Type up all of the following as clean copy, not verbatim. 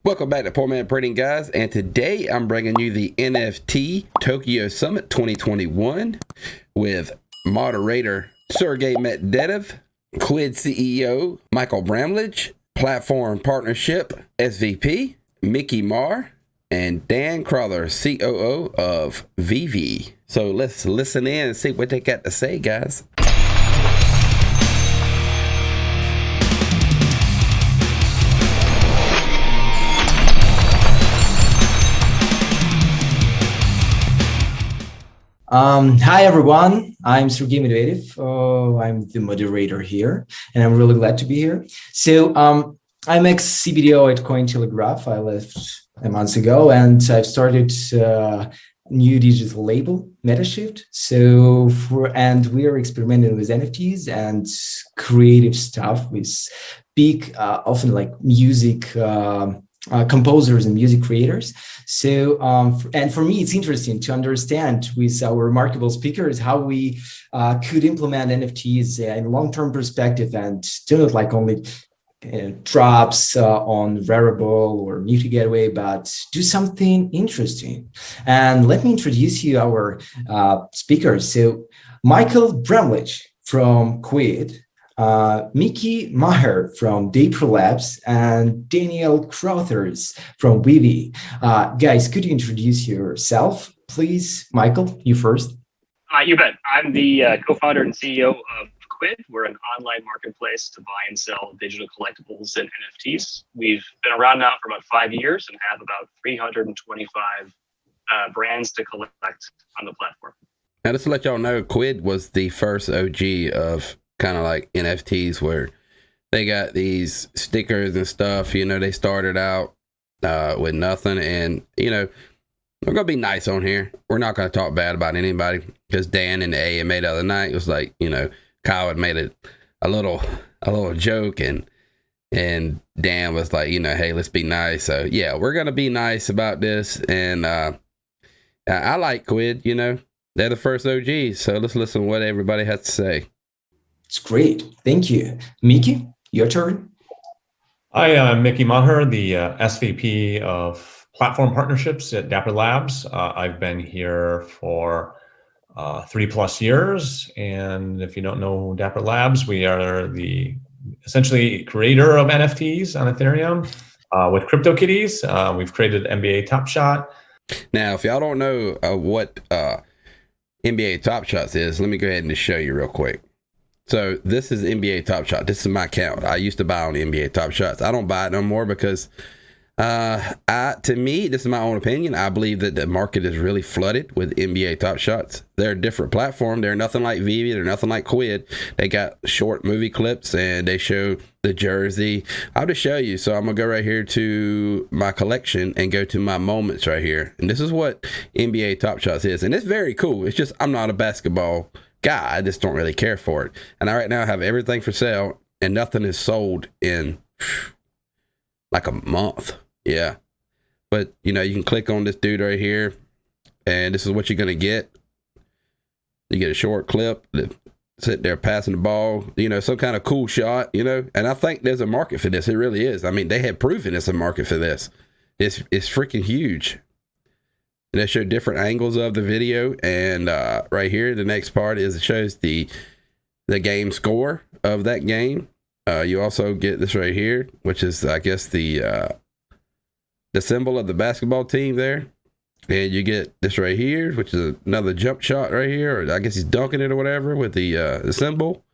Welcome back to Poor Man Printing, guys, and today I'm bringing you the NFT Tokyo Summit 2021 with moderator Sergey Medvedev, Quidd CEO Michael Bramlage, Platform Partnership SVP Mickey Marr, and Dan Crowther, COO of VeVe. So let's listen in and see what they got to say, guys. Hi everyone, I'm Sergey Medvedev. I'm the moderator here, and I'm really glad to be here. So I'm ex-CBDO at Cointelegraph. I left a month ago, and I've started a new digital label, Metashift. And we are experimenting with NFTs and creative stuff with big, often like music composers and music creators. So, and for me, it's interesting to understand with our remarkable speakers how we could implement NFTs in long-term perspective and do not like only drops on Referral or Muti Gateway, but do something interesting. And let me introduce you our speakers. So, Michael Bramlage from Quidd, Mickey Maher from Referral Labs, and Daniel Crothers from VeVe. Guys, could you introduce yourself, please? Michael, you first. You bet. I'm the co-founder and CEO of Quidd. We're an online marketplace to buy and sell digital collectibles and NFTs. We've been around now for about 5 years and have about 325 brands to collect on the platform. Now, just to let y'all know, Quidd was the first OG of kind of like NFTs, where they got these stickers and stuff. You know, they started out with nothing, and you know, we're gonna be nice on here. We're not gonna talk bad about anybody, because Dan in the AMA the other night was like, you know, Kyle had made a little joke, and Dan was like, you know, hey, let's be nice. So yeah, we're gonna be nice about this, and I like Quidd. You know, they're the first OGs, so let's listen to what everybody has to say. It's great. Thank you. Mickey, your turn. Hi, I'm Mickey Maher, the SVP of Platform Partnerships at Dapper Labs. I've been here for 3+ years. And if you don't know Dapper Labs, we are the essentially creator of NFTs on Ethereum with CryptoKitties. We've created NBATopshot. Now, if y'all don't know what NBATopshots is, let me go ahead and just show you real quick. So this is NBATopshot. This is my account. I used to buy on NBATopshots. I don't buy it no more because, to me, this is my own opinion. I believe that the market is really flooded with NBATopshots. They're a different platform. They're nothing like VeVe. They're nothing like Quidd. They got short movie clips and they show the jersey. I'll just show you. So I'm gonna go right here to my collection and go to my moments right here. And this is what NBATopshots is. And it's very cool. It's just, I'm not a basketball guy. I just don't really care for it. And I right now have everything for sale, and nothing is sold in like a month. Yeah. But you know, you can click on this dude right here, and this is what you're gonna get. You get a short clip that sit there passing the ball, you know, some kind of cool shot, you know. And I think there's a market for this. It really is. I mean, they have proven it's a market for this. It's freaking huge. And they show different angles of the video, and right here, the next part is it shows the game score of that game. You also get this right here, which is, I guess, the symbol of the basketball team there, and you get this right here, which is another jump shot right here, or I guess he's dunking it or whatever with the symbol,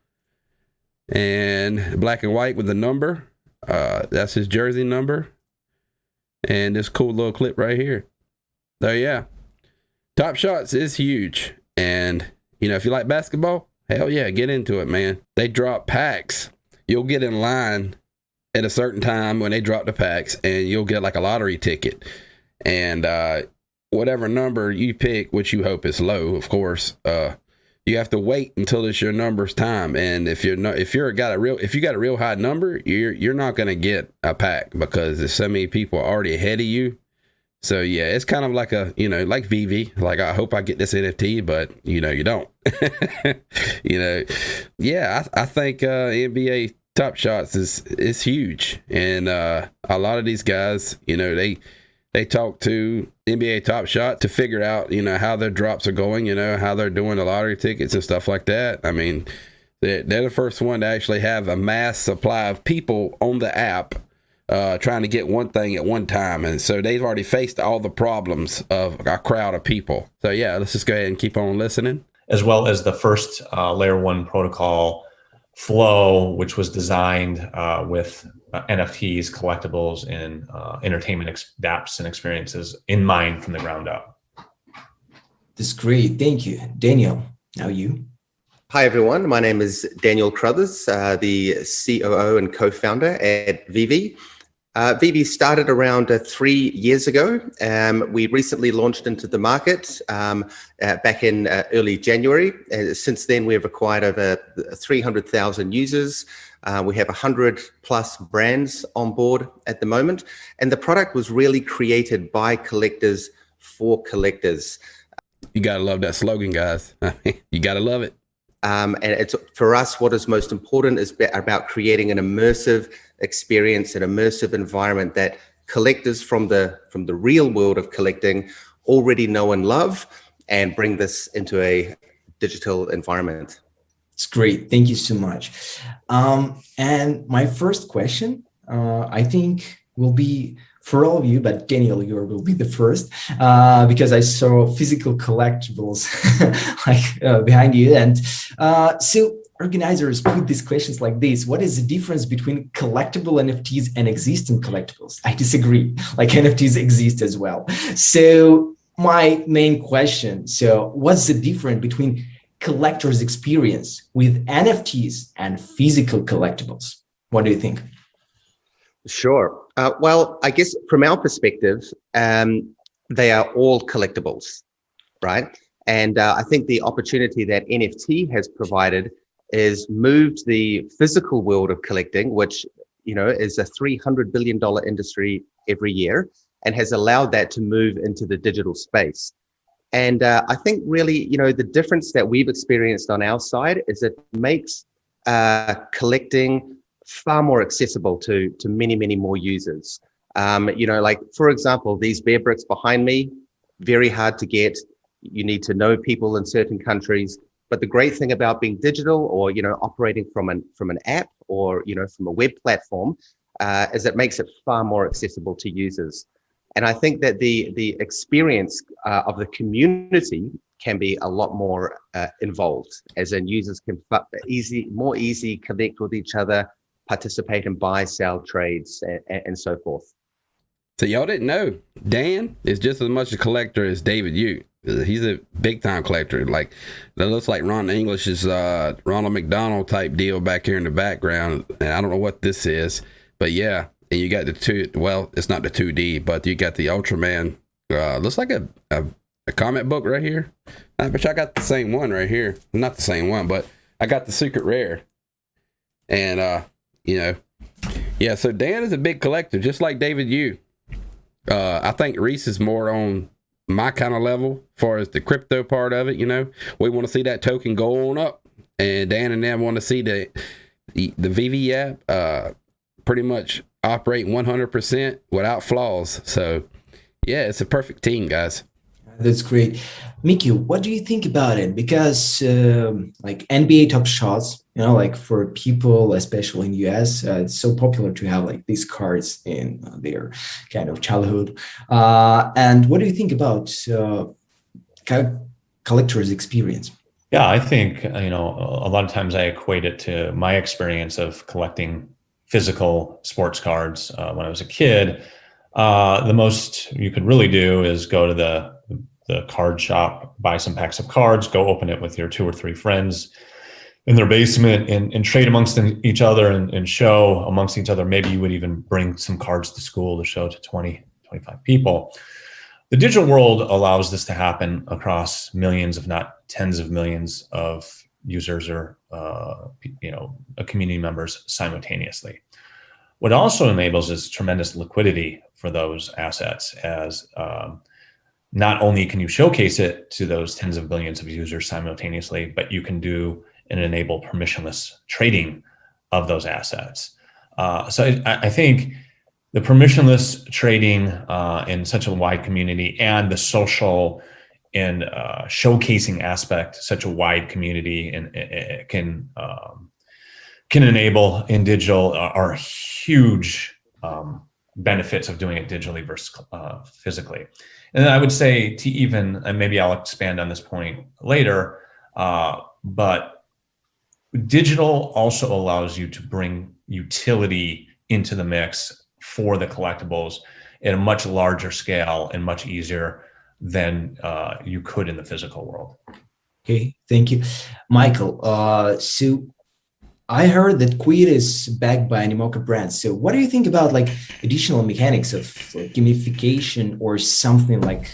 and black and white with the number. That's his jersey number, and this cool little clip right here. So yeah, Top Shots is huge, and you know, if you like basketball, hell yeah, get into it, man. They drop packs. You'll get in line at a certain time when they drop the packs, and you'll get like a lottery ticket, and whatever number you pick, which you hope is low, of course, you have to wait until it's your number's time. And if you got a real high number, you're not gonna get a pack because there's so many people already ahead of you. So yeah, it's kind of like like VeVe. Like, I hope I get this NFT, but you know, you don't. You know, yeah, I think NBA Top Shots is huge, and A lot of these guys, they talk to NBA Top Shot to figure out, how their drops are going, how they're doing the lottery tickets and stuff like that. I mean, they're the first one to actually have a mass supply of people on the app trying to get one thing at one time. And so they've already faced all the problems of a crowd of people. So yeah, let's just go ahead and keep on listening. As well as the first layer 1 protocol flow, which was designed with NFTs, collectibles, and entertainment dApps and experiences in mind from the ground up. That's great. Thank you. Daniel, now you. Hi, everyone. My name is Daniel Crothers, the COO and co-founder at VeVe. VeVe started around 3 years ago. We recently launched into the market back in early January. Since then, we have acquired over 300,000 users. We have 100 plus brands on board at the moment. And the product was really created by collectors for collectors. You got to love that slogan, guys. You got to love it. And it's, for us, what is most important is about creating an immersive experience, an immersive environment that collectors from the real world of collecting already know and love, and bring this into a digital environment. It's great. Thank you so much. And my first question, I think, will be for all of you, but Daniel, you will be the first, because I saw physical collectibles behind you. And so organizers put these questions like this: what is the difference between collectible NFTs and existing collectibles? I disagree. NFTs exist as well. So my main question, so what's the difference between collector's experience with NFTs and physical collectibles? What do you think? Sure. Well, I guess from our perspective, they are all collectibles, right? And I think the opportunity that NFT has provided is moved the physical world of collecting, which, is a $300 billion industry every year, and has allowed that to move into the digital space. And I think really, the difference that we've experienced on our side is it makes collecting far more accessible to many, many more users. For example, these bear bricks behind me, very hard to get. You need to know people in certain countries. But the great thing about being digital, or operating from an app, or from a web platform, is it makes it far more accessible to users. And I think that the experience of the community can be a lot more involved, as in users can more easy connect with each other, participate in buy, sell trades, and so forth. So y'all didn't know, Dan is just as much a collector as David Yu. He's a big time collector. That looks like Ron English's Ronald McDonald type deal back here in the background. And I don't know what this is, but yeah. And you got it's not the 2D, but you got the Ultraman. Looks like a comic book right here. But I got the same one right here. Not the same one, but I got the secret rare. And, yeah, so Dan is a big collector, just like David Yu. I think Reese is more on my kind of level as far as the crypto part of it. We want to see that token go on up, and Dan and them want to see the VeVe app pretty much operate 100% without flaws. So yeah, it's a perfect team, guys. That's great. Mickey, what do you think about it? Because NBATopshots, for people, especially in the US, it's so popular to have these cards in their kind of childhood. And what do you think about collector's experience? Yeah, I think, a lot of times I equate it to my experience of collecting physical sports cards when I was a kid. The most you could really do is go to the card shop, buy some packs of cards, go open it with your 2 or 3 friends in their basement, and trade amongst each other and show amongst each other. Maybe you would even bring some cards to school to show to 20, 25 people. The digital world allows this to happen across millions, if not tens of millions of users or community members simultaneously. What also enables is tremendous liquidity for those assets, as not only can you showcase it to those tens of billions of users simultaneously, but you can do and enable permissionless trading of those assets. So I think the permissionless trading in such a wide community, and the social and showcasing aspect, such a wide community, and it can enable in digital are huge benefits of doing it digitally versus physically. And I would say to even, and maybe I'll expand on this point later, but digital also allows you to bring utility into the mix for the collectibles at a much larger scale and much easier than you could in the physical world. Okay, thank you, Michael. So I heard that Quidd is backed by Animoca Brands. So what do you think about like additional mechanics of gamification or something like,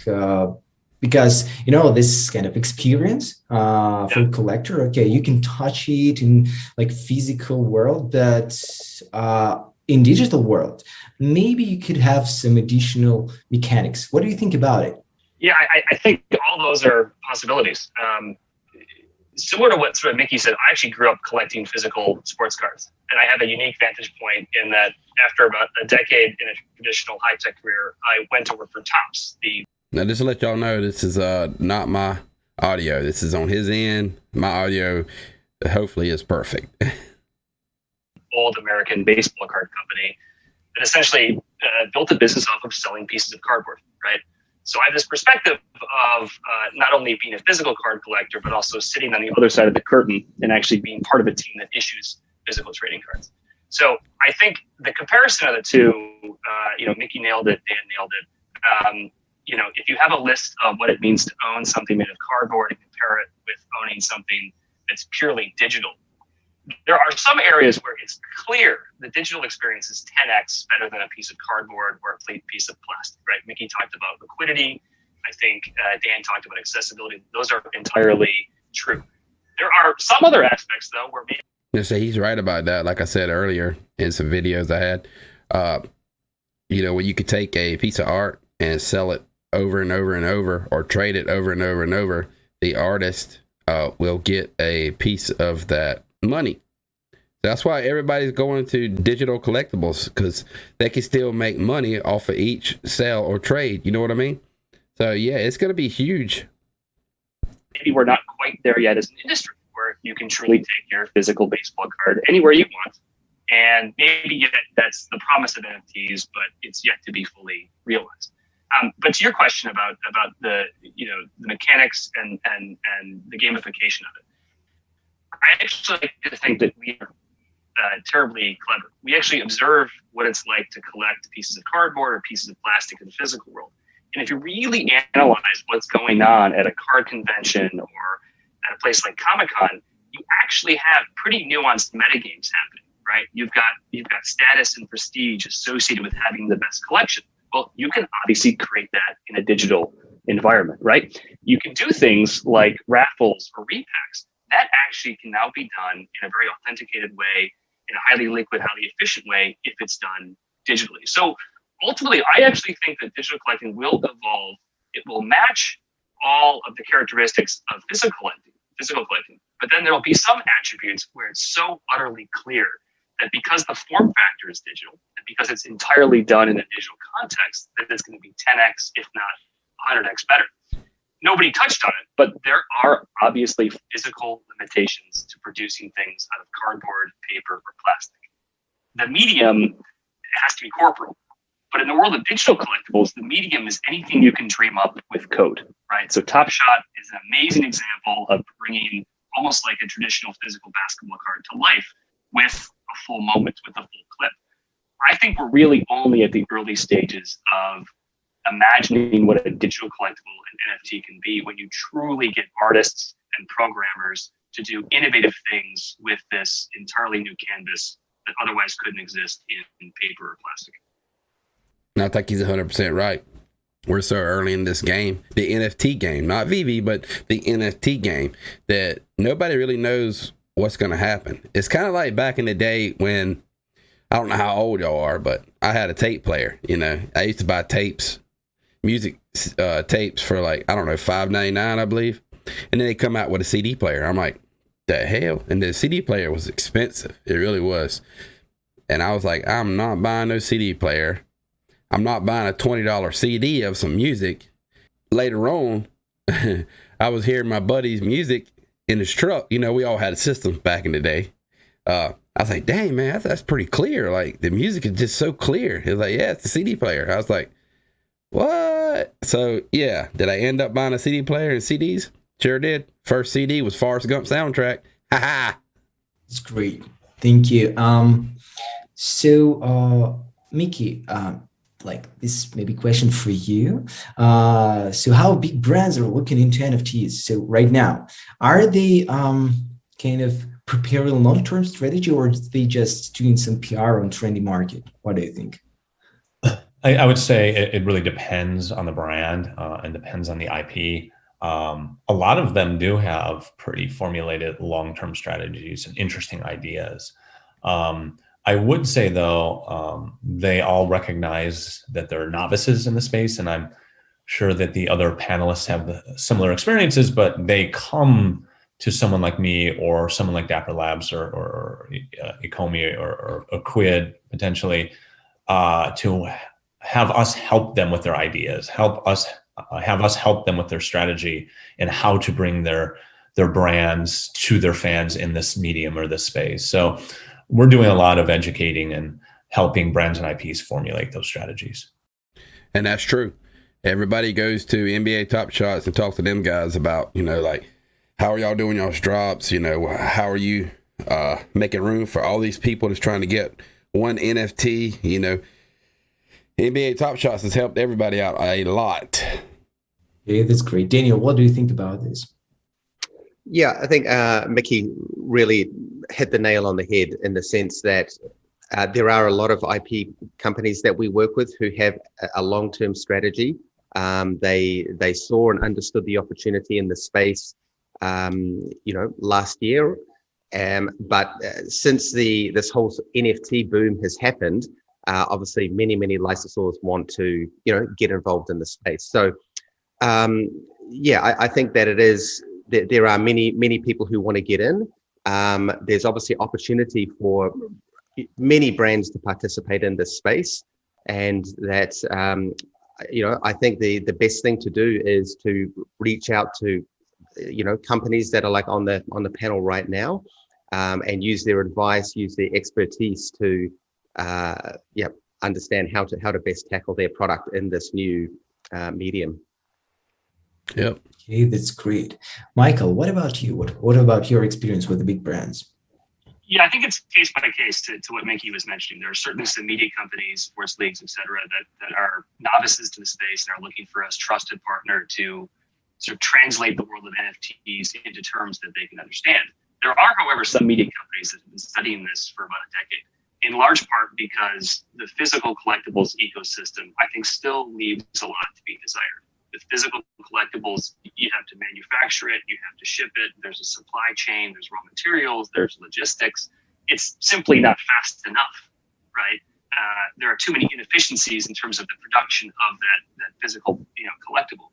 because, you know, this kind of experience for a collector, okay, you can touch it in like physical world, that in digital world, maybe you could have some additional mechanics. What do you think about it? Yeah, I think all those are possibilities. Similar to what sort of Mickey said, I actually grew up collecting physical sports cards. And I have a unique vantage point in that after about a decade in a traditional high-tech career, I went to work for Topps. Now, just to let y'all know, this is not my audio. This is on his end. My audio, hopefully, is perfect. Old American baseball card company that essentially built a business off of selling pieces of cardboard, right? So I have this perspective of not only being a physical card collector, but also sitting on the other side of the curtain and actually being part of a team that issues physical trading cards. So I think the comparison of the two, Mickey nailed it, Dan nailed it. If you have a list of what it means to own something made of cardboard and compare it with owning something that's purely digital, there are some areas where it's clear the digital experience is 10x better than a piece of cardboard or a piece of plastic, right? Mickey talked about liquidity. I think Dan talked about accessibility. Those are entirely true. There are some other aspects, though, where maybe... So he's right about that. Like I said earlier in some videos I had, when you could take a piece of art and sell it over and over and over, or trade it over and over and over, the artist will get a piece of that money. That's why everybody's going to digital collectibles, because they can still make money off of each sale or trade. You know what I mean? So yeah, it's going to be huge. Maybe we're not quite there yet as an industry where you can truly take your physical baseball card anywhere you want. And maybe that's the promise of NFTs, but it's yet to be fully realized. But to your question about the mechanics and the gamification of it, I actually like to think that we are terribly clever. We actually observe what it's like to collect pieces of cardboard or pieces of plastic in the physical world. And if you really analyze what's going on at a card convention or at a place like Comic-Con, you actually have pretty nuanced metagames happening, right? You've got status and prestige associated with having the best collection. Well, you can obviously create that in a digital environment, right? You can do things like raffles or repacks. That actually can now be done in a very authenticated way, in a highly liquid, highly efficient way, if it's done digitally. So ultimately, I actually think that digital collecting will evolve. It will match all of the characteristics of physical collecting. But then there will be some attributes where it's so utterly clear that because the form factor is digital, and because it's entirely done in a digital context, that it's going to be 10x, if not 100x better. Nobody touched on it, but there are obviously physical limitations to producing things out of cardboard, paper, or plastic. The medium has to be corporeal. But in the world of digital collectibles, the medium is anything you can dream up with code, right? So Top Shot is an amazing example of bringing almost like a traditional physical basketball card to life with a full moment, with a full clip. I think we're really only at the early stages of imagining what a digital collectible and NFT can be when you truly get artists and programmers to do innovative things with this entirely new canvas that otherwise couldn't exist in paper or plastic. I think he's 100% right. We're so early in this game, the NFT game, not VeVe, but the NFT game, that nobody really knows what's going to happen. It's kind of like back in the day when, I don't know how old y'all are, but I had a tape player. I used to buy music tapes for like, I don't know, $5.99, I believe. And then they come out with a CD player. I'm like, the hell? And the CD player was expensive. It really was. And I was like, I'm not buying no CD player. I'm not buying a $20 CD of some music. Later on, I was hearing my buddy's music in his truck. You know, we all had systems back in the day. I was like, dang, man, that's pretty clear. Like, the music is just so clear. He was like, yeah, it's a CD player. I was like, what? So, yeah, did I end up buying a CD player and CDs? Sure did. First CD was Forrest Gump soundtrack. Ha ha. It's great. Thank you. Mickey, like this maybe question for you. So how big brands are looking into NFTs? So right now, are they kind of preparing a long-term strategy, or are they just doing some PR on trendy market? What do you think? I would say it really depends on the brand and depends on the IP. A lot of them do have pretty formulated long-term strategies and interesting ideas. I would say, though, they all recognize that they're novices in the space, and I'm sure that the other panelists have similar experiences, but they come to someone like me or someone like Dapper Labs or Ecomi or Quidd potentially to have us help them with their ideas, have us help them with their strategy and how to bring their brands to their fans in this medium or this space. So we're doing a lot of educating and helping brands and IPs formulate those strategies. And that's true. Everybody goes to NBATopshots and talks to them guys about, you know, like, how are y'all doing y'all's drops? You know, how are you making room for all these people that's trying to get one NFT? You know, NBATopshots has helped everybody out a lot. Yeah, that's great. Daniel, what do you think about this? Yeah, I think Mickey really hit the nail on the head in the sense that there are a lot of IP companies that we work with who have a long-term strategy. They saw and understood the opportunity in the space, last year. But since this whole NFT boom has happened, obviously many licensors want to, get involved in the space. So, I think that there are many people who want to get in. There's obviously opportunity for many brands to participate in this space, and that I think the best thing to do is to reach out to companies that are like on the panel right now, and use their advice, use their expertise to understand how to best tackle their product in this new medium. Yep. Okay, that's great. Michael, what about you? What about your experience with the big brands? Yeah, I think it's case by case to what Mickey was mentioning. There are certainly some media companies, sports leagues, et cetera, that are novices to the space and are looking for us trusted partner to sort of translate the world of NFTs into terms that they can understand. There are, however, some media companies that have been studying this for about a decade, in large part because the physical collectibles ecosystem, I think, still leaves a lot to be desired. With physical collectibles, you have to manufacture it, you have to ship it, there's a supply chain, there's raw materials, there's logistics. It's simply not fast enough, right? There are too many inefficiencies in terms of the production of that physical collectible.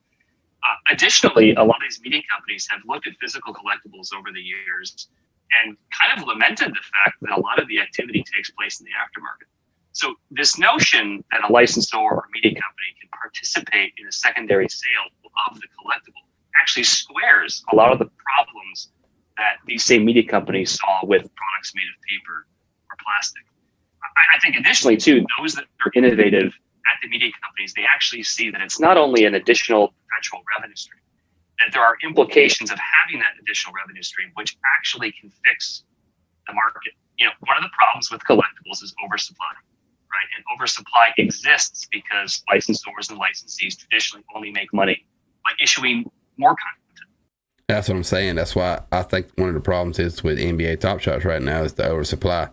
Additionally, a lot of these media companies have looked at physical collectibles over the years and kind of lamented the fact that a lot of the activity takes place in the aftermarket. So this notion that a licensor or media company can participate in a secondary sale of the collectible actually squares a lot of the problems that these same media companies saw with products made of paper or plastic. I think additionally, too, those that are innovative at the media companies, they actually see that it's not only an additional perpetual revenue stream, that there are implications of having that additional revenue stream, which actually can fix the market. One of the problems with collectibles is oversupply. Right? And oversupply exists because licensors and licensees traditionally only make money by issuing more content. That's what I'm saying. That's why I think one of the problems is with NBATopshots right now is the oversupply.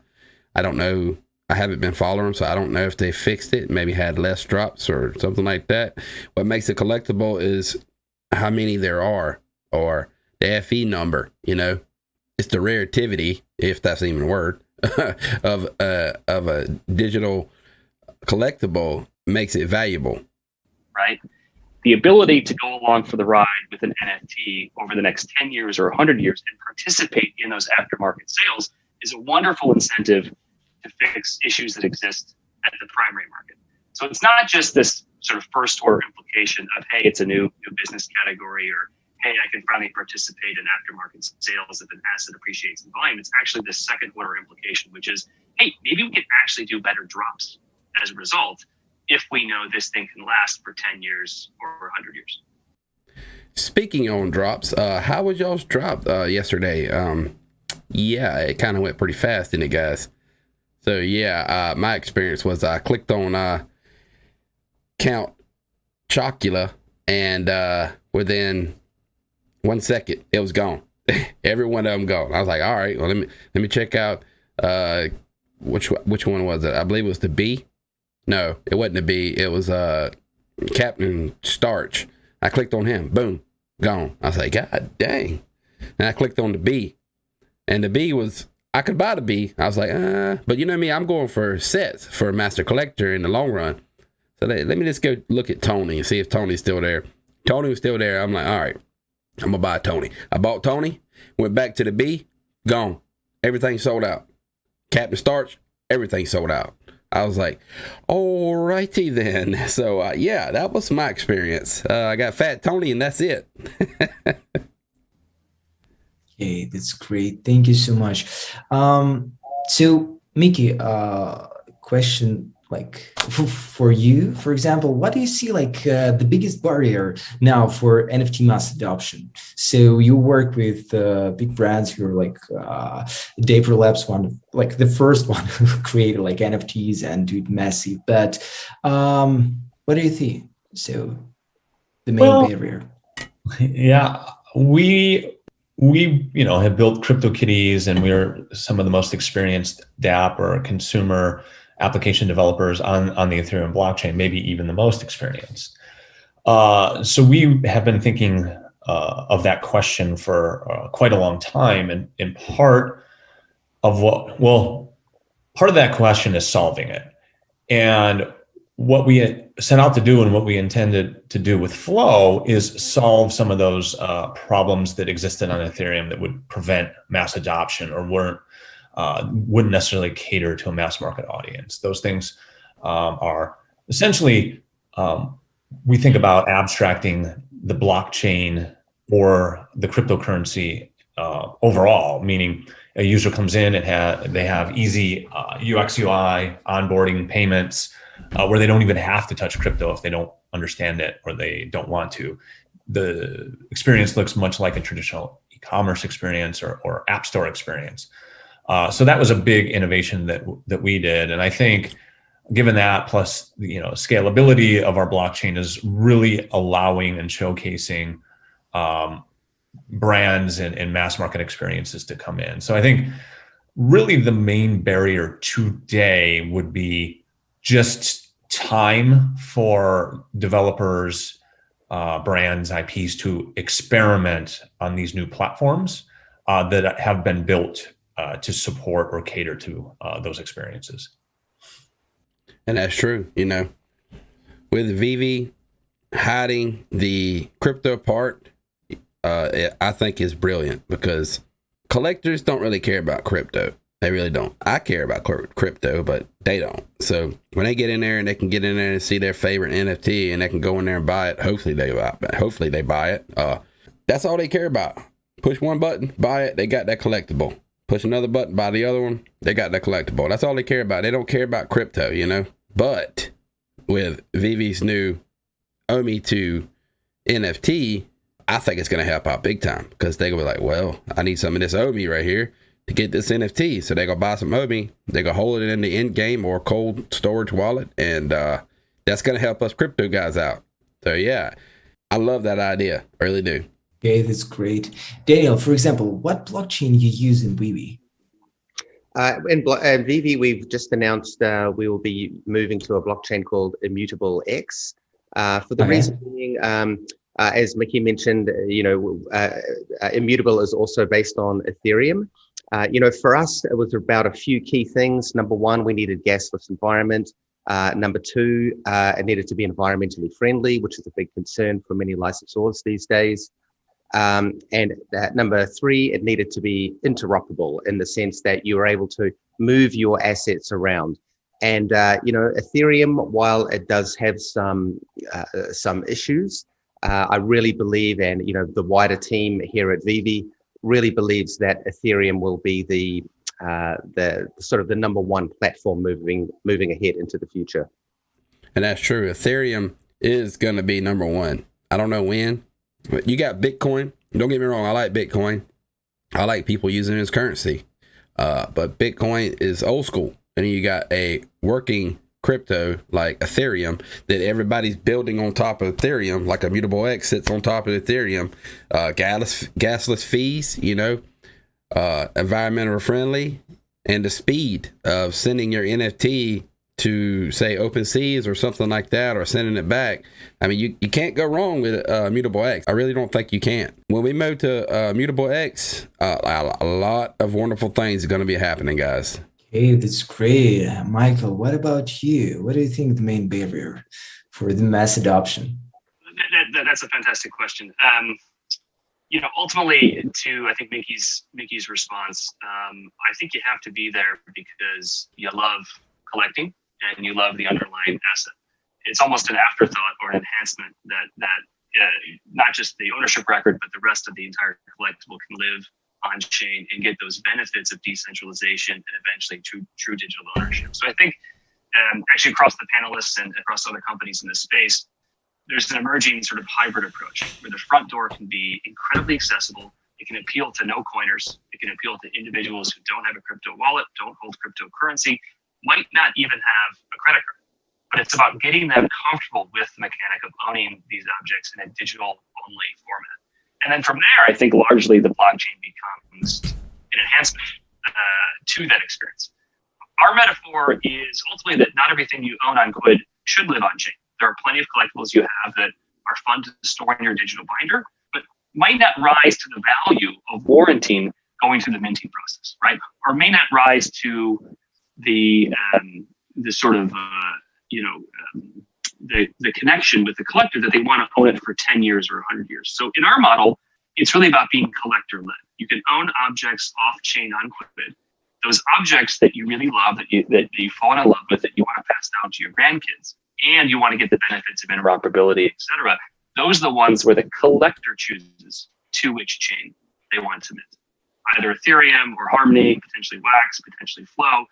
I don't know. I haven't been following them, so I don't know if they fixed it, maybe had less drops or something like that. What makes it collectible is how many there are, or the FE number. It's the rarity, if that's even a word, of a digital collectible makes it valuable. Right. The ability to go along for the ride with an NFT over the next 10 years or 100 years and participate in those aftermarket sales is a wonderful incentive to fix issues that exist at the primary market. So it's not just this sort of first order implication of, hey, it's a new business category, or hey, I can finally participate in aftermarket sales if an asset appreciates in volume. It's actually the second order implication, which is, hey, maybe we can actually do better drops as a result if we know this thing can last for 10 years or 100 years. Speaking on drops, how was y'all's drop yesterday? Yeah, it kind of went pretty fast, didn't it, guys? So yeah, my experience was I clicked on Count Chocula, and within 1 second it was gone. Every one of them gone. I was like, all right, well, let me check out which one was it? I believe it was the B. No, it wasn't the B. It was Captain Starch. I clicked on him. Boom, gone. I was like, God dang. And I clicked on the B, and the B was, I could buy the B. I was like, but you know me, I'm going for sets for a master collector in the long run. So let me just go look at Tony and see if Tony's still there. Tony was still there. I'm like, all right, I'm gonna buy Tony. I bought Tony, went back to the B, gone. Everything sold out. Captain Starch, everything sold out. I was like, all righty then. So yeah, that was my experience. I got Fat Tony, and that's it. Okay, that's great. Thank you so much. So Mickey, question like for you, for example, what do you see like the biggest barrier now for NFT mass adoption? So you work with big brands. You're like Dapper Labs, one like the first one who created like NFTs and do it massive. But what do you think? So the main barrier. Yeah, we have built CryptoKitties, and we're some of the most experienced DApp or consumer application developers on the Ethereum blockchain, maybe even the most experienced. So we have been thinking of that question for quite a long time, and in part of that question is solving it. And what we set out to do and what we intended to do with Flow is solve some of those problems that existed on Ethereum that would prevent mass adoption or wouldn't necessarily cater to a mass market audience. Those things are essentially, we think about abstracting the blockchain or the cryptocurrency overall, meaning a user comes in and they have easy UX, UI, onboarding, payments, where they don't even have to touch crypto if they don't understand it or they don't want to. The experience looks much like a traditional e-commerce experience or app store experience. So that was a big innovation that we did. And I think given that, plus scalability of our blockchain is really allowing and showcasing brands and mass market experiences to come in. So I think really the main barrier today would be just time for developers, brands, IPs to experiment on these new platforms that have been built to support or cater to those experiences. And that's true. With VeVe hiding the crypto part, I think is brilliant, because collectors don't really care about crypto. They really don't. I care about crypto, but they don't. So when they get in there and they can get in there and see their favorite NFT and they can go in there and buy it, hopefully they buy it. That's all they care about. Push one button, buy it, they got that collectible. Push another button, buy the other one, they got that collectible. That's all they care about. They don't care about crypto, But with VeVe's new OMI 2 NFT, I think it's going to help out big time, because they're going to be like, well, I need some of this OMI right here to get this NFT. So they're going to buy some OMI. They're going to hold it in the in-game or cold storage wallet. And that's going to help us crypto guys out. So yeah, I love that idea. I really do. Okay, that's great. Daniel, for example, what blockchain you use in VeVe? In VeVe, we've just announced we will be moving to a blockchain called Immutable X. For the reason being, as Mickey mentioned, Immutable is also based on Ethereum. For us, it was about a few key things. Number one, we needed gasless environment. Number two, it needed to be environmentally friendly, which is a big concern for many licensors these days. And number three, it needed to be interoperable in the sense that you were able to move your assets around. And Ethereum, while it does have some issues, I really believe, and the wider team here at VeVe really believes that Ethereum will be the sort of the number one platform moving ahead into the future. And that's true. Ethereum is going to be number one. I don't know when, but you got Bitcoin. Don't get me wrong. I like Bitcoin. I like people using it as currency. But Bitcoin is old school. And you got a working crypto like Ethereum that everybody's building on top of Ethereum, like Immutable X sits on top of Ethereum. Gasless fees, environmental friendly, and the speed of sending your NFT to say OpenSeas or something like that, or sending it back. I mean, you can't go wrong with Immutable X. I really don't think you can. When we move to Immutable X, a lot of wonderful things are going to be happening, guys. Hey, that's great. Michael, what about you? What do you think the main barrier for the mass adoption? That's a fantastic question. Ultimately, to I think Mickey's response, I think you have to be there because you love collecting and you love the underlying asset. It's almost an afterthought or an enhancement that not just the ownership record, but the rest of the entire collectible can live on chain and get those benefits of decentralization and eventually true digital ownership. So I think actually across the panelists and across other companies in this space, there's an emerging sort of hybrid approach where the front door can be incredibly accessible. It can appeal to no coiners. It can appeal to individuals who don't have a crypto wallet, don't hold cryptocurrency, might not even have a credit card. But it's about getting them comfortable with the mechanic of owning these objects in a digital only format. And then from there, I think largely the blockchain becomes an enhancement to that experience. Our metaphor is ultimately that not everything you own on Quidd should live on chain. There are plenty of collectibles you have that are fun to store in your digital binder, but might not rise to the value of warranting going through the minting process, right? Or may not rise to the sort of the connection with the collector that they want to own it for 10 years or 100 years. So in our model, it's really about being collector-led. You can own objects off-chain on Quidd. Those objects that you really love, that you fall in love with, that you want to pass down to your grandkids, and you want to get the benefits of interoperability, et cetera. Those are the ones where the collector chooses to which chain they want to mint. Either Ethereum or Harmony, potentially Wax, potentially Flow,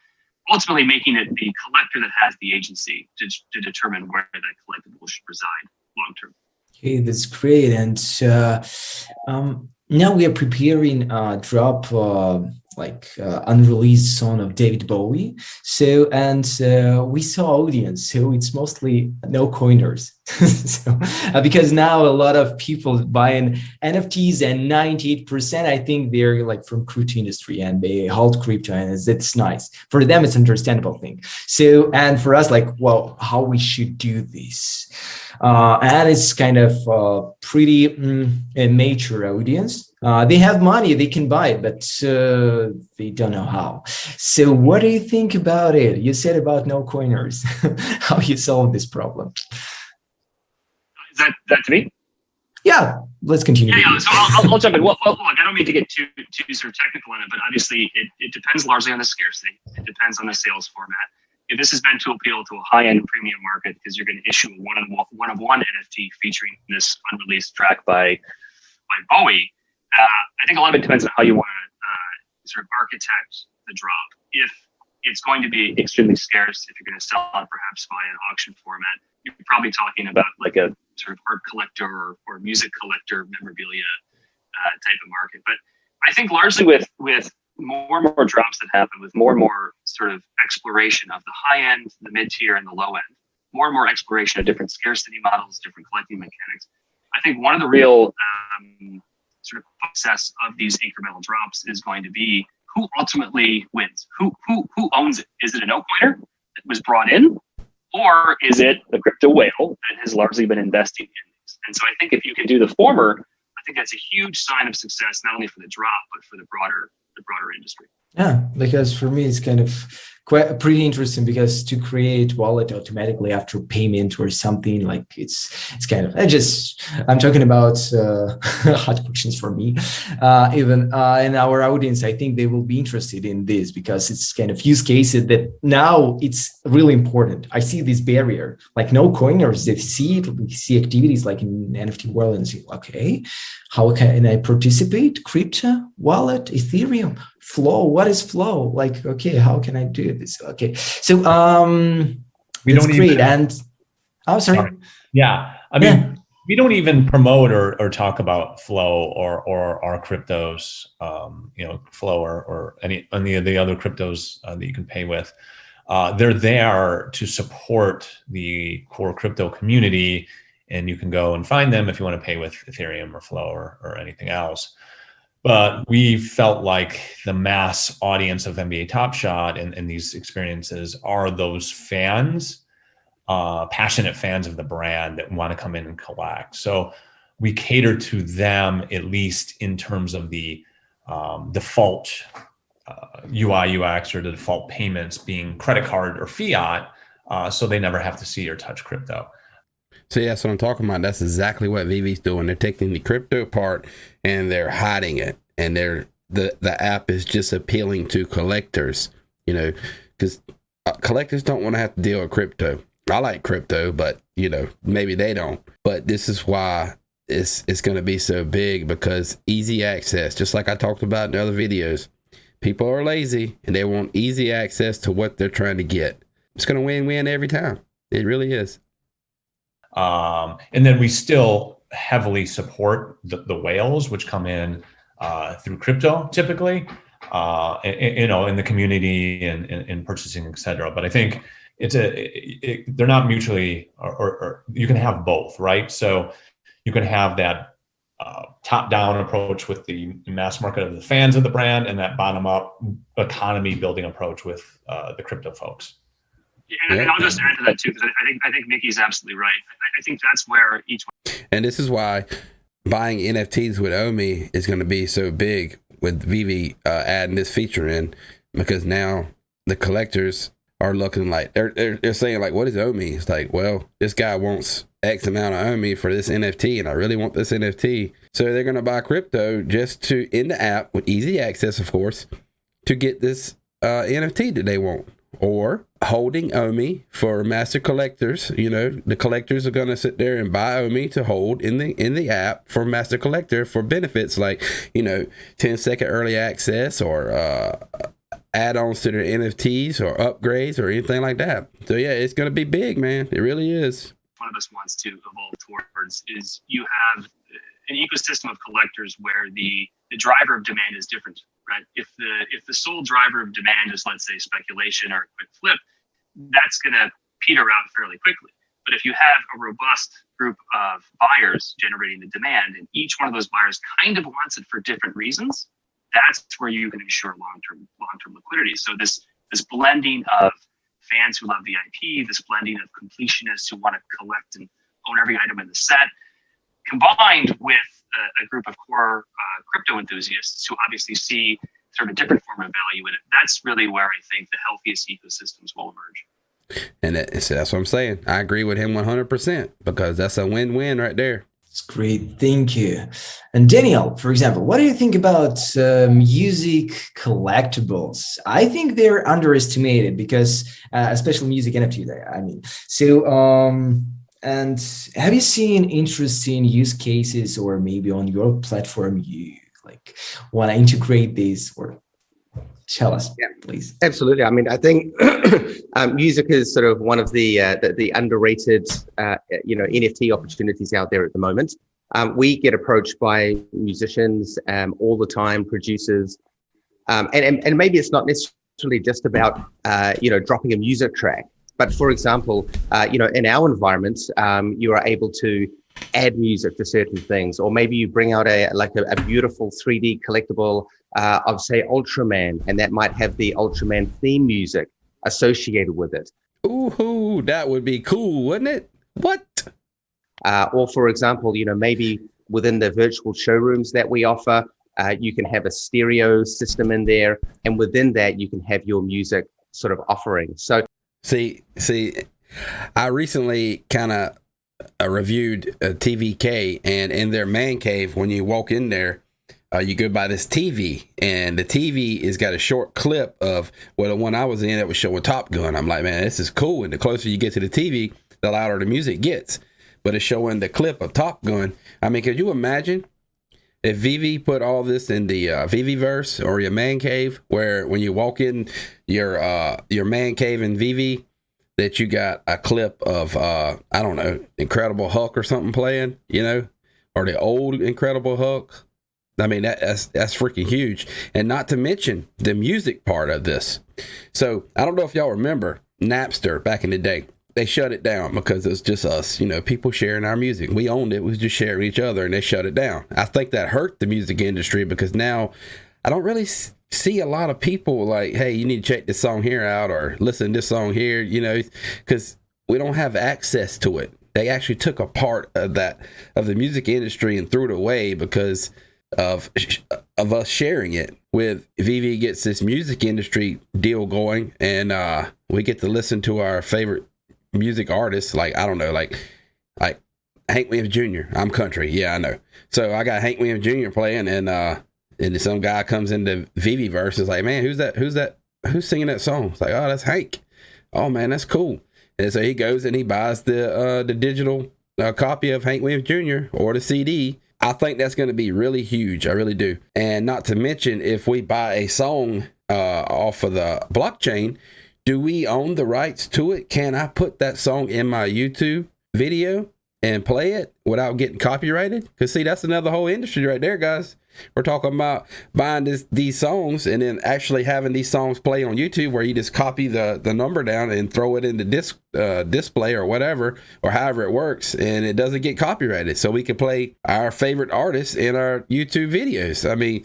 ultimately making it the collector that has the agency to determine where that collectible should reside long term. Okay, that's great. And now we are preparing a drop unreleased song of David Bowie. So, we saw audience, so it's mostly no coiners. Because now a lot of people buying NFTs, and 98%, I think they're like from crypto industry and they hold crypto, and it's nice. For them, it's understandable thing. So, and for us, how we should do this. And it's kind of pretty mature audience. They have money, they can buy it, but they don't know how. So what do you think about it? You said about no coiners, how you solve this problem. Is that to me? Yeah, let's continue. Yeah. So I'll jump in. Well, look, I don't mean to get too sort of technical on it, but obviously it depends largely on the scarcity. It depends on the sales format. If this is meant to appeal to a high-end premium market because you're going to issue a one-of-one NFT featuring this unreleased track by Bowie, I think a lot of it depends on how you want to sort of architect the drop. If it's going to be extremely scarce, if you're going to sell it perhaps via an auction format, you're probably talking about like a sort of art collector or music collector memorabilia type of market. But I think largely with more and more drops that happen, with more and more sort of exploration of the high end, the mid tier, and the low end, more and more exploration of different scarcity models, different collecting mechanics. I think one of the real sort of success of these incremental drops is going to be who ultimately wins. Who owns it? Is it a no-coiner that was brought in, or is it the crypto whale that has largely been investing in these? And so I think if you can do the former, I think that's a huge sign of success, not only for the drop, but for the broader industry. Yeah, because for me, it's kind of quite pretty interesting, because to create wallet automatically after payment or something, like it's kind of, I'm talking about hot questions for me. Even in our audience, I think they will be interested in this, because it's kind of use cases that now it's really important. I see this barrier, like no coiners, they see it, we see activities like in NFT world and say, okay, how can I participate? Crypto, wallet, Ethereum, flow. What is flow? Like, okay, how can I do this? Okay, so We that's don't great. even, And oh, sorry. yeah, I mean, we don't even promote or talk about flow or our cryptos, flow or any of the other cryptos that you can pay with. They're there to support the core crypto community, and you can go and find them if you want to pay with Ethereum or Flow or anything else. But we felt like the mass audience of NBA Top Shot and these experiences are those fans, passionate fans of the brand that want to come in and collect. So we cater to them, at least in terms of the default UI, UX, or the default payments being credit card or fiat, so they never have to see or touch crypto. So yeah, that's what I'm talking about. That's exactly what VeVe's doing. They're taking the crypto part and they're hiding it. And the app is just appealing to collectors, because collectors don't want to have to deal with crypto. I like crypto, but maybe they don't. But this is why it's going to be so big, because easy access, just like I talked about in other videos. People are lazy and they want easy access to what they're trying to get. It's going to win-win every time. It really is. And then we still heavily support the whales, which come in through crypto typically, in the community and purchasing, et cetera. But I think they're not mutually, or you can have both, right? So you can have that top-down approach with the mass market of the fans of the brand, and that bottom-up economy building approach with the crypto folks. Yeah, and I'll just add to that too, because I think Mickey's absolutely right. I think that's where each one. And this is why buying NFTs with Omi is going to be so big, with VeVe adding this feature in, because now the collectors are looking like they're saying like, what is Omi? It's like, well, this guy wants X amount of Omi for this NFT, and I really want this NFT. So they're going to buy crypto just in the app with easy access, of course, to get this NFT that they want. Or holding Omi for master collectors. The collectors are going to sit there and buy Omi to hold in the app for master collector for benefits like 10-second early access, or add-ons to their NFTs, or upgrades, or anything like that. So yeah, it's going to be big, man. It really is. One of us wants to evolve towards is you have an ecosystem of collectors where the driver of demand is different, right? If the sole driver of demand is, let's say, speculation or a quick flip, that's going to peter out fairly quickly. But if you have a robust group of buyers generating the demand, and each one of those buyers kind of wants it for different reasons, that's where you can ensure long-term liquidity. So this blending of fans who love the IP, this blending of completionists who want to collect and own every item in the set, combined with a group of core crypto enthusiasts who obviously see sort of a different form of value in it. That's really where I think the healthiest ecosystems will emerge. And that's what I'm saying. I agree with him 100%, because that's a win-win right there. It's great. Thank you. And Daniel, for example, what do you think about music collectibles? I think they're underestimated, because especially music NFTs, I mean. So, and have you seen interesting use cases, or maybe on your platform you like want to integrate this, or tell us, please? Absolutely. I mean, I think music is sort of one of the underrated, NFT opportunities out there at the moment. We get approached by musicians all the time, producers, and maybe it's not necessarily just about dropping a music track. But for example, in our environment, you are able to add music to certain things, or maybe you bring out a beautiful 3D collectible of, say, Ultraman, and that might have the Ultraman theme music associated with it. Ooh, that would be cool, wouldn't it? What? Or for example, maybe within the virtual showrooms that we offer, you can have a stereo system in there, and within that you can have your music sort of offering. So See, I recently kind of reviewed TVK, and in their man cave, when you walk in there, you go by this TV, and the TV has got a short clip of, well, the one I was in, it was showing Top Gun. I'm like, man, this is cool. And the closer you get to the TV, the louder the music gets. But it's showing the clip of Top Gun. I mean, could you imagine if VeVe put all this in the VeVeverse or your man cave, where when you walk in your man cave in VeVe, that you got a clip of, I don't know, Incredible Hulk or something playing, you know, or the old Incredible Hulk. I mean, that's freaking huge. And not to mention the music part of this. So I don't know if y'all remember Napster back in the day. They shut it down because it's just us, you know, people sharing our music. We owned it. We was just sharing each other, and they shut it down. I think that hurt the music industry because now I don't really see a lot of people like, hey, you need to check this song here out or listen to this song here, you know, because we don't have access to it. They actually took a part of that, of the music industry, and threw it away because of us sharing it. With VeVe gets this music industry deal going, and we get to listen to our favorite music artists, like, I don't know, like Hank Williams Jr. I'm country, yeah, I know. So I got Hank Williams Jr. playing, and some guy comes into VeVeverse, is like, man, who's singing that song? It's like, oh, that's Hank. Oh man, that's cool. And so he goes and he buys the digital copy of Hank Williams Jr. or the CD. I think that's going to be really huge. I really do. And not to mention, if we buy a song off of the blockchain, do we own the rights to it? Can I put that song in my YouTube video and play it without getting copyrighted? Because see, that's another whole industry right there, guys. We're talking about buying these songs and then actually having these songs play on YouTube, where you just copy the number down and throw it in the display or whatever, or however it works, and it doesn't get copyrighted. So we can play our favorite artists in our YouTube videos. I mean,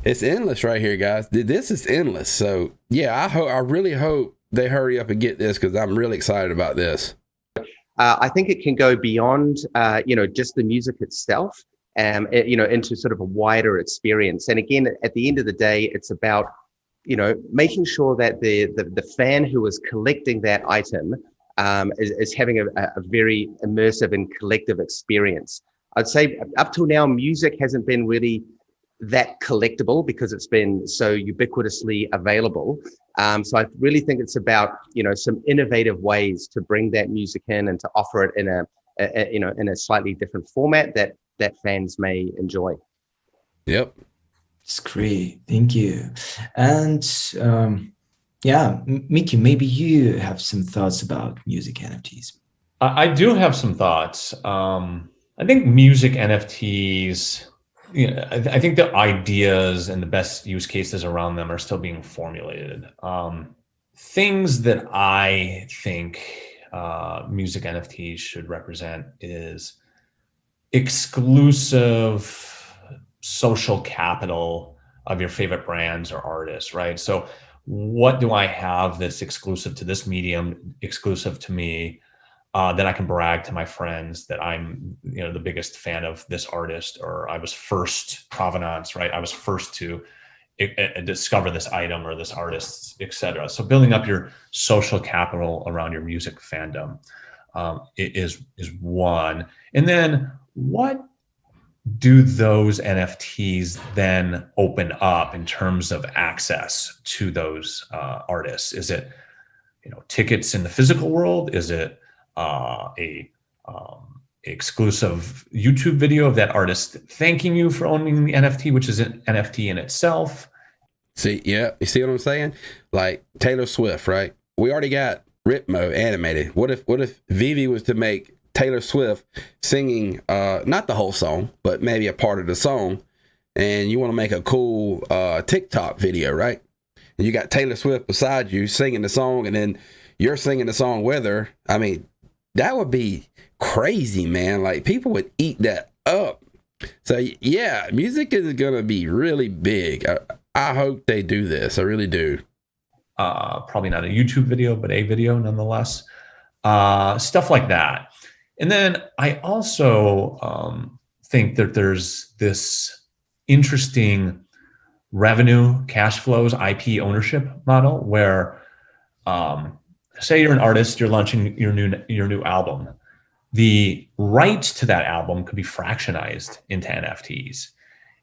it's endless right here, guys. This is endless. So yeah, I really hope they hurry up and get this, because I'm really excited about this. I think it can go beyond, just the music itself, into sort of a wider experience. And again, at the end of the day, it's about, making sure that the fan who is collecting that item is having a very immersive and collective experience. I'd say up till now, music hasn't been really that collectible because it's been so ubiquitously available. So I really think it's about, some innovative ways to bring that music in and to offer it in a slightly different format that fans may enjoy. Yep. It's great. Thank you. And Mickey, maybe you have some thoughts about music NFTs. I do have some thoughts. I think music NFTs, I think the ideas and the best use cases around them are still being formulated. Things that I think music NFTs should represent is exclusive social capital of your favorite brands or artists, right? So what do I have that's exclusive to this medium, exclusive to me, that I can brag to my friends that I'm, the biggest fan of this artist, or I was first provenance, right? I was first to discover this item or this artist, etc. So building up your social capital around your music fandom is one. And then what do those NFTs then open up in terms of access to those artists? Is it, tickets in the physical world? Is it a exclusive YouTube video of that artist thanking you for owning the NFT, which is an NFT in itself? See, yeah, you see what I'm saying? Like Taylor Swift, right? We already got Ritmo animated. What if VeVe was to make Taylor Swift singing, not the whole song, but maybe a part of the song, and you want to make a cool TikTok video, right? And you got Taylor Swift beside you singing the song, and then you're singing the song with her. I mean, that would be crazy, man. Like, people would eat that up. So yeah, music is gonna be really big. I hope they do this. I really do. Probably not a YouTube video, but a video nonetheless. Stuff like that. And then I also think that there's this interesting revenue, cash flows, IP ownership model where say you're an artist, you're launching your new album. The rights to that album could be fractionized into NFTs,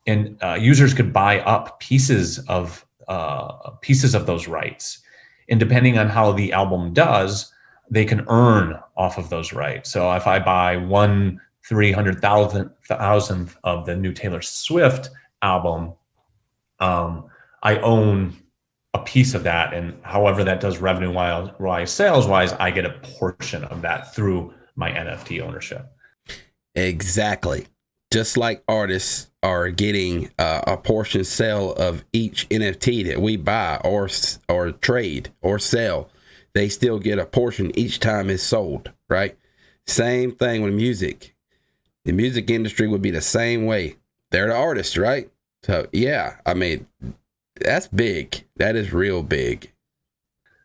and users could buy up pieces of those rights. And depending on how the album does, they can earn off of those rights. So if I buy 1/300,000th of the new Taylor Swift album, I own a piece of that, and however that does revenue-wise, sales-wise, I get a portion of that through my NFT ownership. Exactly. Just like artists are getting a portion sale of each NFT that we buy or trade or sell, they still get a portion each time it's sold, right? Same thing with music. The music industry would be the same way. They're the artists, right? So yeah, I mean, that's big. That is real big.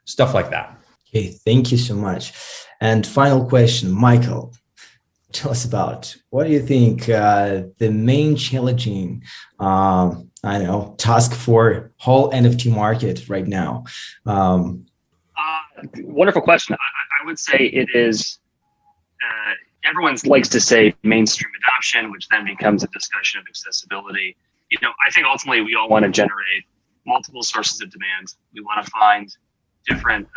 Stuff like that. Okay, thank you so much. And final question, Michael, tell us about, what do you think the main challenging, task for whole NFT market right now? Wonderful question. I would say it is, everyone likes to say mainstream adoption, which then becomes a discussion of accessibility. I think ultimately we all want to generate multiple sources of demand. We want to find different,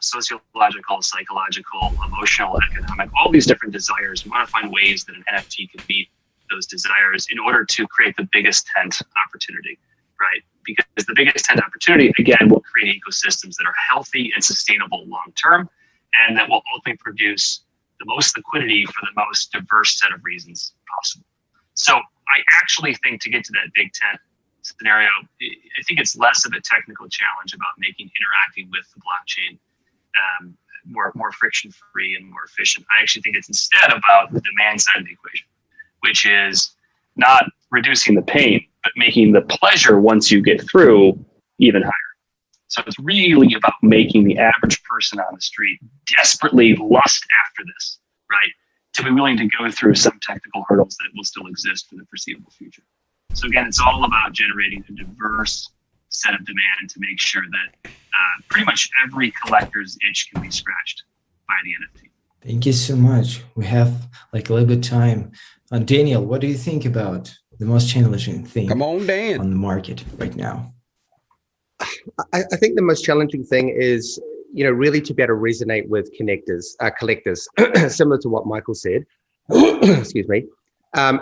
sociological, psychological, emotional, economic, all these different desires. We want to find ways that an NFT can meet those desires in order to create the biggest tent opportunity, right? Because the biggest tent opportunity, again, will create ecosystems that are healthy and sustainable long-term, and that will ultimately produce the most liquidity for the most diverse set of reasons possible. So I actually think to get to that big tent scenario, I think it's less of a technical challenge about making interacting with the blockchain more friction-free and more efficient. I actually think it's instead about the demand side of the equation, which is not reducing the pain, but making the pleasure once you get through even higher. So it's really about making the average person on the street desperately lust after this, right? To be willing to go through some technical hurdles that will still exist for the foreseeable future. So again, it's all about generating a diverse set of demand to make sure that pretty much every collector's itch can be scratched by the NFT. Thank you so much. We have like a little bit of time. Daniel, what do you think about the most challenging thing Come on, Dan. on the market right now? I think the most challenging thing is, really to be able to resonate with collectors, similar to what Michael said, excuse me,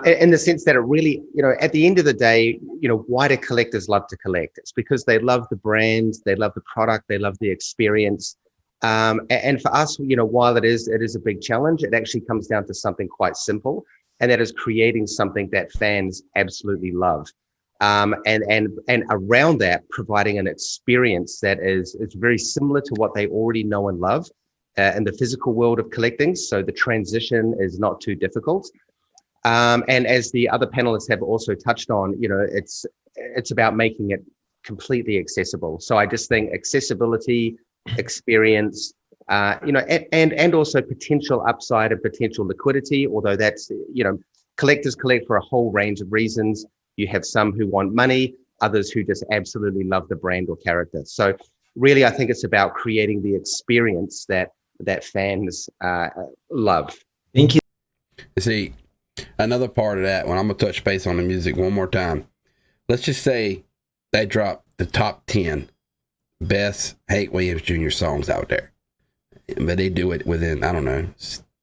in the sense that it really, at the end of the day, why do collectors love to collect? It's because they love the brand, they love the product, they love the experience. And for us, while it is a big challenge, it actually comes down to something quite simple, and that is creating something that fans absolutely love. And around that, providing an experience that is very similar to what they already know and love in the physical world of collecting. So the transition is not too difficult. And as the other panelists have also touched on, it's about making it completely accessible. So I just think accessibility, experience, and also potential upside and potential liquidity, although that's, collectors collect for a whole range of reasons. You have some who want money, others who just absolutely love the brand or character. So really, I think it's about creating the experience that fans love. Thank you. See, another part of that, when I'm going to touch base on the music one more time, let's just say they drop the top 10 best Hank Williams Jr. songs out there. But they do it within,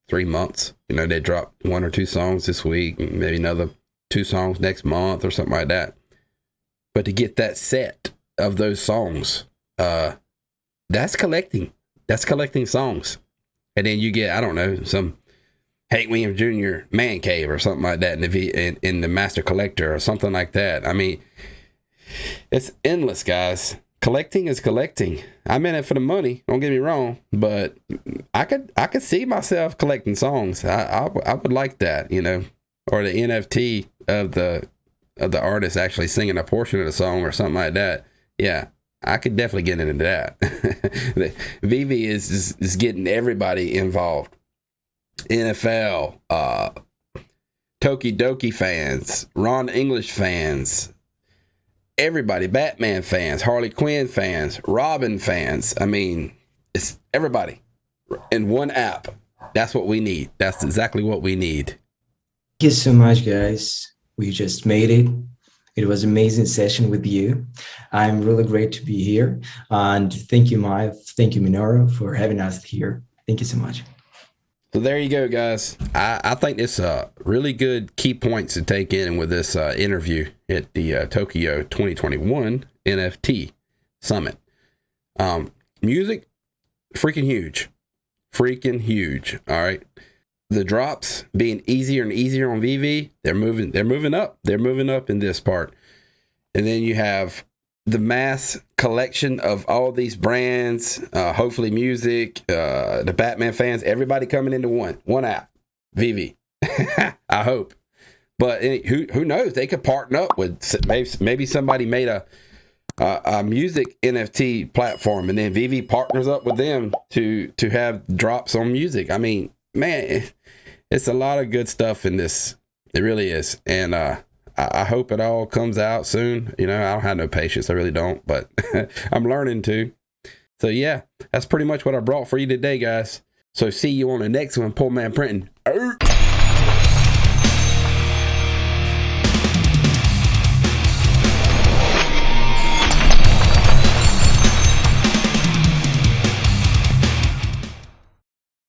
3 months. They drop 1 or 2 songs this week, maybe another 2 songs next month or something like that. But to get that set of those songs, that's collecting. That's collecting songs. And then you get, some Hank Williams Jr. Man Cave or something like that in the Master Collector or something like that. I mean, it's endless, guys. Collecting is collecting. I'm in it for the money. Don't get me wrong, but I could see myself collecting songs. I would like that, or the NFT of the artist actually singing a portion of the song or something like that. Yeah, I could definitely get into that. VeVe is getting everybody involved. NFL, Tokidoki fans, Ron English fans, everybody, Batman fans, Harley Quinn fans, Robin fans. I mean, it's everybody in one app. That's what we need. That's exactly what we need. Thank you so much, guys. We just made it. It was an amazing session with you. I'm really great to be here. And thank you, Maya. Thank you, Minoru, for having us here. Thank you so much. So there you go, guys. I think it's really good key points to take in with this interview at the Tokyo 2021 NFT Summit. Music, freaking huge. Freaking huge. All right. The drops being easier and easier on VeVe, they're moving up. They're moving up in this part. And then you have the mass collection of all these brands, hopefully music, the Batman fans, everybody coming into one app, VeVe. I hope. But who knows? They could partner up with maybe somebody made a music NFT platform, and then VeVe partners up with them to have drops on music. I mean, man, it's a lot of good stuff in this. It really is. And I hope it all comes out soon. You know, I don't have no patience. I really don't, but I'm learning to. So yeah, that's pretty much what I brought for you today, guys. So see you on the next one. Poor Man Printing.